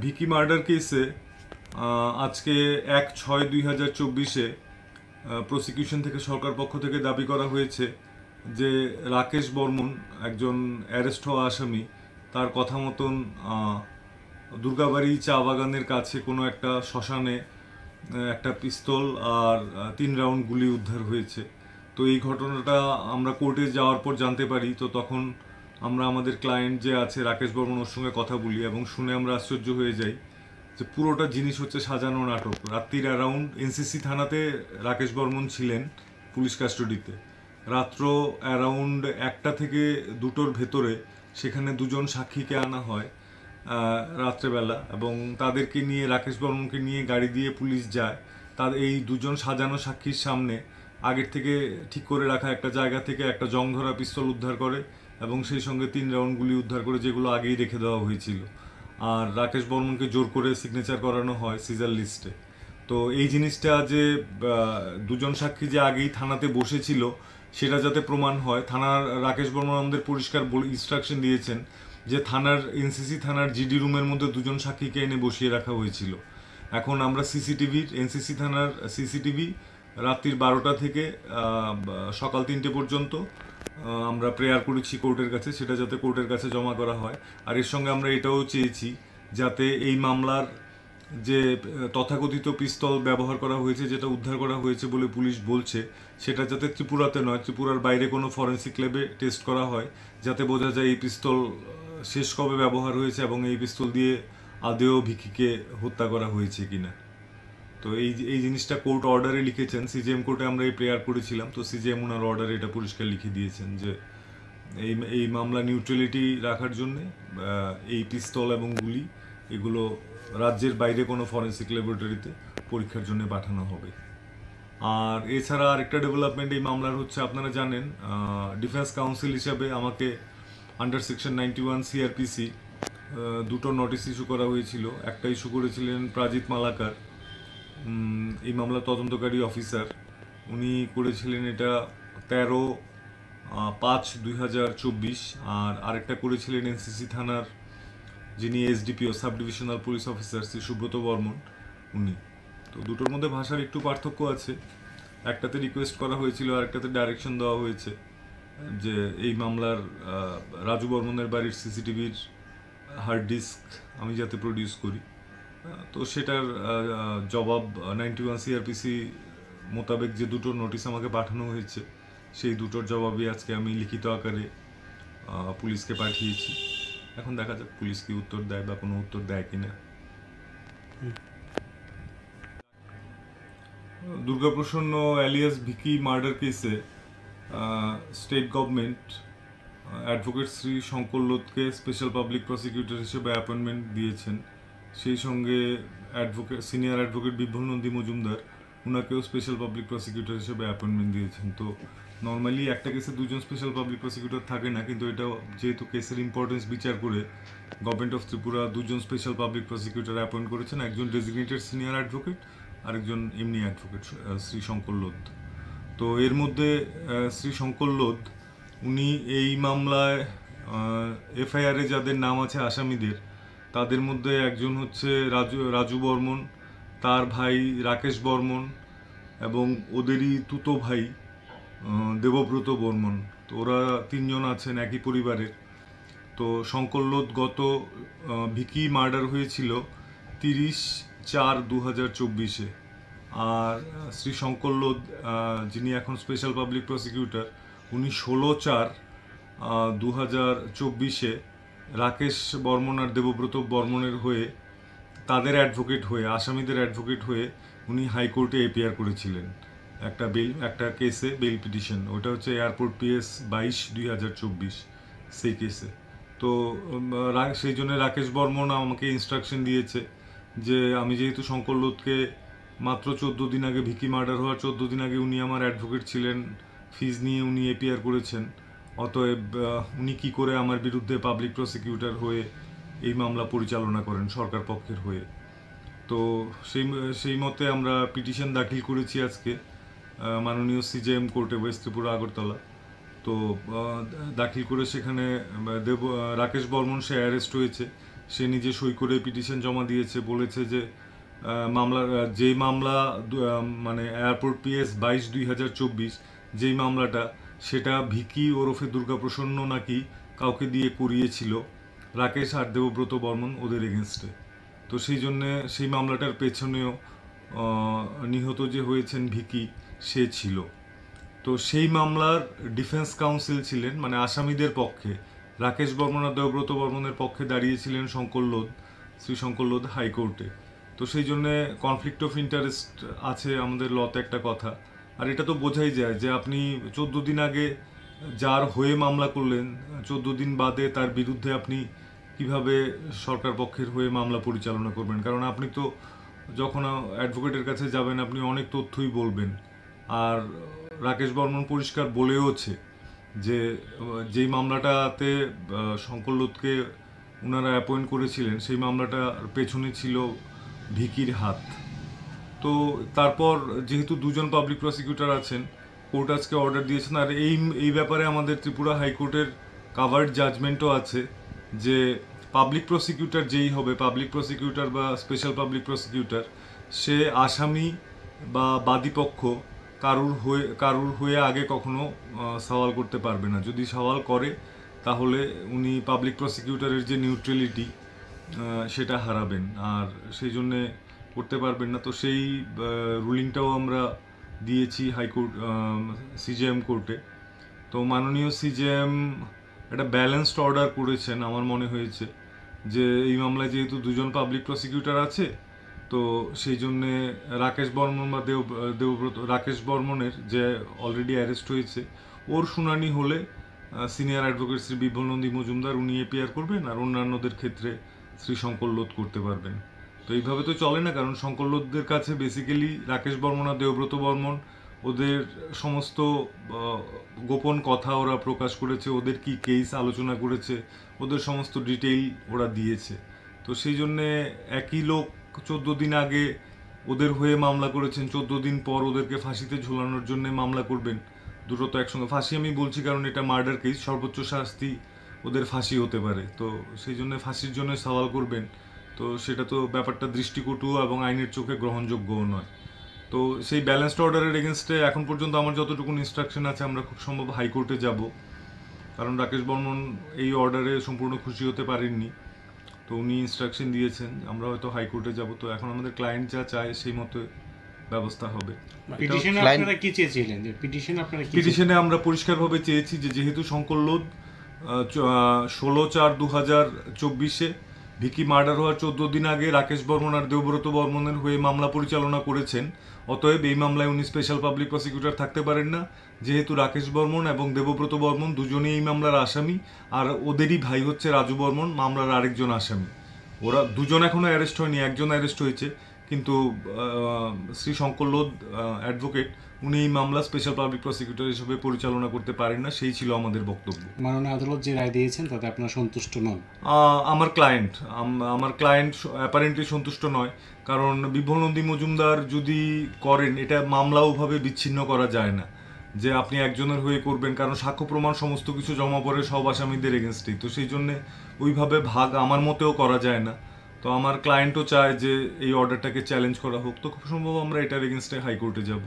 Vicky murder কেসে আজকে 1/6/2024 prosecution থেকে সরকার পক্ষ থেকে দাবি করা হয়েছে যে রাকেশ বর্মন একজন অ্যারেস্ট হওয়া আসামি, তার কথা মতন দুর্গাবাড়ি চা বাগানের কাছে কোনো একটা শ্মশানে একটা পিস্তল আর 3 রাউন্ড গুলি উদ্ধার হয়েছে। তো এই ঘটনাটা আমরা কোর্টে যাওয়ার পর জানতে পারি। তো তখন আমরা আমাদের ক্লায়েন্ট যে আছে রাকেশ বর্মন, ওর সঙ্গে কথা বলি এবং শুনে আমরা আশ্চর্য হয়ে যাই যে পুরোটা জিনিস হচ্ছে সাজানো নাটক। রাত্রির অ্যারাউন্ড এনসিসি থানাতে রাকেশ বর্মন ছিলেন পুলিশ কাস্টডিতে। রাত্র অ্যারাউন্ড 1টা থেকে 2টোর ভেতরে সেখানে দুজন সাক্ষীকে আনা হয় রাত্রেবেলা, এবং তাদেরকে নিয়ে রাকেশ বর্মনকে নিয়ে গাড়ি দিয়ে পুলিশ যায়। তার এই দুজন সাজানো সাক্ষীর সামনে আগের থেকে ঠিক করে রাখা একটা জায়গা থেকে একটা জং ধরা পিস্তল উদ্ধার করে এবং সেই সঙ্গে 3 রাউন্ড গুলি উদ্ধার করে, যেগুলো আগেই রেখে দেওয়া হয়েছিল। আর রাকেশ বর্মনকে জোর করে সিগনেচার করানো হয় সিজার লিস্টে। তো এই জিনিসটা যে দুজন সাক্ষী যে আগেই থানাতে বসেছিল সেটা যাতে প্রমাণ হয়, থানার রাকেশ বর্মন আমাদের পরিষ্কার ইনস্ট্রাকশন দিয়েছেন যে থানার এনসিসি থানার জিডি রুমের মধ্যে দুজন সাক্ষীকে এনে বসিয়ে রাখা হয়েছিল। এখন আমরা সিসিটিভির এনসিসি থানার সিসিটিভি রাত্রির 12টা থেকে সকাল 3টে পর্যন্ত আমরা প্রেয়ার করেছি কোর্টের কাছে, সেটা যাতে কোর্টের কাছে জমা করা হয়। আর এর সঙ্গে আমরা এটাও চেয়েছি যাতে এই মামলার যে তথাকথিত পিস্তল ব্যবহার করা হয়েছে, যেটা উদ্ধার করা হয়েছে বলে পুলিশ বলছে, সেটা যাতে ত্রিপুরাতে নয়, ত্রিপুরার বাইরে কোনো ফরেন্সিক ল্যাবে টেস্ট করা হয়, যাতে বোঝা যায় এই পিস্তল শেষ কবে ব্যবহার হয়েছে এবং এই পিস্তল দিয়ে আদেও ভিকিকে হত্যা করা হয়েছে কিনা। তো এই জিনিসটা কোর্ট অর্ডারে লিখেছেন। সিজিএম কোর্টে আমরা এই প্রেয়ার করেছিলাম, তো সিজিএম ওনার অর্ডারে এটা পরিষ্কার লিখে দিয়েছেন যে এই মামলা নিউট্রালিটি রাখার জন্য এই পিস্তল এবং গুলি এগুলো রাজ্যের বাইরে কোনো ফরেন্সিক ল্যাবরেটরিতে পরীক্ষার জন্য পাঠানো হবে। আর এছাড়া আরেকটা ডেভেলপমেন্ট এই মামলার হচ্ছে, আপনারা জানেন ডিফেন্স কাউন্সিল হিসাবে আমাকে আন্ডার সেকশন 91 সিআরপিসি দুটো নোটিশ ইস্যু করা হয়েছিল। একটা ইস্যু করেছিলেন প্রাজিত মালাকার, এই মামলার তদন্তকারী অফিসার। উনি করেছিলেন এটা 13/5/2024। আর আরেকটা করেছিলেন এনসিসি থানার যিনি SDPO sub divisional police officer Shri Subrata Barman, উনি। তো দুটোর মধ্যে ভাষার একটু পার্থক্য আছে। একটাতে রিকোয়েস্ট করা হয়েছিল আর একটাতে ডাইরেকশন দেওয়া হয়েছে যে এই মামলার রাজু বর্মনের বাড়ির সিসিটিভির হার্ড ডিস্ক আমি যাতে প্রডিউস করি। তো সেটার জবাব 91 সিআরপিসি মোতাবেক যে দুটো নোটিশ আমাকে পাঠানো হয়েছে, সেই দুটোর জবাবই আজকে আমি লিখিত আকারে পুলিশকে পাঠিয়েছি। এখন দেখা যাক পুলিশ কি উত্তর দেয় বা কোনো উত্তর দেয় কিনা। দুর্গাপ্রসন্ন অ্যালিয়াস ভিকি মার্ডার কেসে state government advocate Shri Shankar লোধকে স্পেশাল পাবলিক প্রসিকিউটর হিসেবে অ্যাপয়েন্টমেন্ট দিয়েছেন। সেই সঙ্গে সিনিয়র অ্যাডভোকেট বিভ্রম নন্দী মজুমদার, ওনাকেও স্পেশাল পাবলিক প্রসিকিউটর হিসেবে অ্যাপয়েন্টমেন্ট দিয়েছেন। তো নর্মালি একটা কেসে দুজন স্পেশাল পাবলিক প্রসিকিউটর থাকে না, কিন্তু এটা যেহেতু কেসের ইম্পর্টেন্স বিচার করে গভর্নমেন্ট অফ ত্রিপুরা দুজন স্পেশাল পাবলিক প্রসিকিউটর অ্যাপয়েন্ট করেছেন, একজন ডেজিগনেটেড সিনিয়র অ্যাডভোকেট আরেকজন এমনি অ্যাডভোকেট শ্রী শঙ্কর লোধ। তো এর মধ্যে শ্রী শঙ্কর লোধ উনি এই মামলায় এফআইআরে যাদের নাম আছে আসামিদের, তাদের মধ্যে একজন হচ্ছে রাজু বর্মন, তার ভাই রাকেশ বর্মন এবং ওদেরই তুতো ভাই দেবব্রত বর্মন। তো ওরা 3 জন আছেন একই পরিবারের। তো শঙ্কর লোধ গত ভিকি মার্ডার হয়েছিল 30/4/2024-এ। আর শ্রী শঙ্কর লোধ যিনি এখন স্পেশাল পাবলিক প্রসিকিউটর, উনি 16/4/2024-এ রাকেশ বর্মন আর দেবব্রত বর্মনের হয়ে, তাদের অ্যাডভোকেট হয়ে, আসামিদের অ্যাডভোকেট হয়ে উনি হাইকোর্টে এপিয়ার করেছিলেন একটা কেসে বেল পিটিশন। ওটা হচ্ছে এয়ারপোর্ট পিএস 22/2024 সেই কেসে। তো সেই জন্য রাকেশ বর্মন আমাকে ইনস্ট্রাকশন দিয়েছে যে আমি যেহেতু শঙ্কর লোধকে মাত্র 14 দিন আগে, ভিকি মার্ডার হওয়ার 14 দিন আগে উনি আমার অ্যাডভোকেট ছিলেন, ফিজ নিয়ে উনি এপিআর করেছেন, অতএব উনি কি করে আমার বিরুদ্ধে পাবলিক প্রসিকিউটর হয়ে এই মামলা পরিচালনা করেন সরকার পক্ষের হয়ে। তো সেই মতে আমরা পিটিশন দাখিল করেছি আজকে মাননীয় সিজেএম কোর্টে, ওয়েস্ট ত্রিপুরা আগরতলা। তো দাখিল করে সেখানে রাকেশ বর্মন সে অ্যারেস্ট হয়েছে, সে নিজে সই করে পিটিশন জমা দিয়েছে, বলেছে যে মামলার যেই মামলা মানে এয়ারপোর্ট PS 22/2024 যেই মামলাটা, সেটা ভিকি ওরফে দুর্গাপ্রসন্ন নাকি কাউকে দিয়ে করিয়েছিল রাকেশ আর দেবব্রত বর্মন ওদের এগেনস্টে। তো সেই জন্যে সেই মামলাটার পেছনেও নিহত যে হয়েছেন ভিকি, সে ছিল। তো সেই মামলার ডিফেন্স কাউন্সিল ছিলেন, মানে আসামিদের পক্ষে রাকেশ বর্মন আর দেবব্রত বর্মনের পক্ষে দাঁড়িয়েছিলেন শঙ্কর লোধ, শ্রী শঙ্কর লোধ হাইকোর্টে। তো সেই জন্যে কনফ্লিক্ট অফ ইন্টারেস্ট আছে আমাদের লতে একটা কথা। আর এটা তো বোঝাই যায় যে আপনি 14 দিন আগে যার হয়ে মামলা করলেন, 14 দিন বাদে তার বিরুদ্ধে আপনি কিভাবে সরকার পক্ষের হয়ে মামলা পরিচালনা করবেন? কারণ আপনি তো যখন অ্যাডভোকেটের কাছে যাবেন আপনি অনেক তথ্যই বলবেন। আর রাকেশ বর্মন পরিষ্কার বলেওছে যে যেই মামলাটাতে শঙ্কর লোধকে ওনারা অ্যাপয়েন্ট করেছিলেন, সেই মামলাটার পেছনে ছিল ভিকির হাত। তো তারপর যেহেতু দুজন পাবলিক প্রসিকিউটর আছেন, কোর্ট আজকে অর্ডার দিয়েছেন। আর এই ব্যাপারে আমাদের ত্রিপুরা হাইকোর্টের কাভার্ড জাজমেন্টও আছে যে পাবলিক প্রসিকিউটর যেই হবে, পাবলিক প্রসিকিউটর বা স্পেশাল পাবলিক প্রসিকিউটর, সে আসামি বা বাদীপক্ষ কারুর হয়ে আগে কখনো সওয়াল করতে পারবে না। যদি সওয়াল করে তাহলে উনি পাবলিক প্রসিকিউটরের যে নিউট্রালিটি সেটা হারাবেন, আর সেই জন্যে করতে পারবেন না। তো সেই রুলিংটাও আমরা দিয়েছি হাইকোর্ট CJM কোর্টে। তো মাননীয় CJM একটা ব্যালেন্সড অর্ডার করেছেন। আমার মনে হয়েছে যে এই মামলায় যেহেতু দুজন পাবলিক প্রসিকিউটর আছে, তো সেই জন্যে রাকেশ বর্মন বা দেবব্রত, রাকেশ বর্মনের যে অলরেডি অ্যারেস্ট হয়েছে, ওর শুনানি হলে সিনিয়র অ্যাডভোকেট শ্রী বিপ্লব নন্দী মজুমদার উনি এপিআর করবেন, আর অন্যান্যদের ক্ষেত্রে শ্রী শঙ্কর লোধ করতে পারবেন। তো এইভাবে তো চলে না, কারণ শঙ্কর লোধদের কাছে বেসিক্যালি রাকেশ বর্মন আর দেবব্রত বর্মন ওদের সমস্ত গোপন কথা ওরা প্রকাশ করেছে, ওদের কি কেস আলোচনা করেছে, ওদের সমস্ত ডিটেইল ওরা দিয়েছে। তো সেই জন্যে একই লোক 14 দিন আগে ওদের হয়ে মামলা করেছেন, 14 দিন পর ওদেরকে ফাঁসিতে ঝোলানোর জন্য মামলা করবেন। দুটো তো একসঙ্গে। ফাঁসি আমি বলছি কারণ এটা মার্ডার কেস, সর্বোচ্চ শাস্তি ওদের ফাঁসি হতে পারে। তো সেই জন্য ফাঁসির জন্য সওয়াল করবেন, তো সেটা তো ব্যাপারটা দৃষ্টিকটু এবং আইনের চোখে গ্রহণযোগ্যও নয়। তো সেই ব্যালেন্সড অর্ডারের এগেনস্টে এখন পর্যন্ত আমার যতটুকু ইনস্ট্রাকশন আছে, আমরা খুব সম্ভব হাইকোর্টে যাব, কারণ রাকেশ বর্মন এই অর্ডারে সম্পূর্ণ খুশি হতে পারেননি। তো উনি ইনস্ট্রাকশন দিয়েছেন, আমরা হয়তো হাইকোর্টে যাব। তো এখন আমাদের ক্লায়েন্ট যা চায় সেই মতো ব্যবস্থা হবে। পিটিশনে আমরা পরিষ্কারভাবে চেয়েছি যে যেহেতু শঙ্কর লোধ 16/4/2024 ভিকি মার্ডার হওয়ার 14 দিন আগে রাকেশ বর্মন আর দেবব্রত বর্মনের হয়ে মামলা পরিচালনা করেছেন, অতএব এই মামলায় উনি স্পেশাল পাবলিক প্রসিকিউটর থাকতে পারেন না। যেহেতু রাকেশ বর্মন এবং দেবব্রত বর্মন দুজনেই এই মামলার আসামি, আর ওদেরই ভাই হচ্ছে রাজু বর্মন মামলার আরেকজন আসামি। ওরা দুজন এখনো অ্যারেস্ট হয়নি, একজন অ্যারেস্ট হয়েছে, কিন্তু শ্রী শঙ্কর লোধ অ্যাডভোকেট উনি এই মামলা স্পেশাল পাবলিক প্রসিকিউটর হিসেবে পরিচালনা করতে পারেন না। সেই ছিল আমাদের বক্তব্য। মাননীয় আদালত যে রায় দিয়েছেন তাতে আপনারা সন্তুষ্ট নন? আমার ক্লায়েন্ট অ্যাপারেন্টলি সন্তুষ্ট নয়, কারণ বিপ্লব নন্দী মজুমদার যদি করেন, এটা মামলা ওভাবে বিচ্ছিন্ন করা যায় না যে আপনি একজনের হয়ে করবেন, কারণ সাক্ষ্য প্রমাণ সমস্ত কিছু জমা পড়ে সব আসামিদের এগেনস্টেই। তো সেই জন্যে ওইভাবে ভাগ আমার মতেও করা যায় না। তো আমার ক্লায়েন্টও চায় যে এই অর্ডারটাকে চ্যালেঞ্জ করা হোক। তো খুব সম্ভব আমরা এটার এগেনস্টে হাইকোর্টে যাব।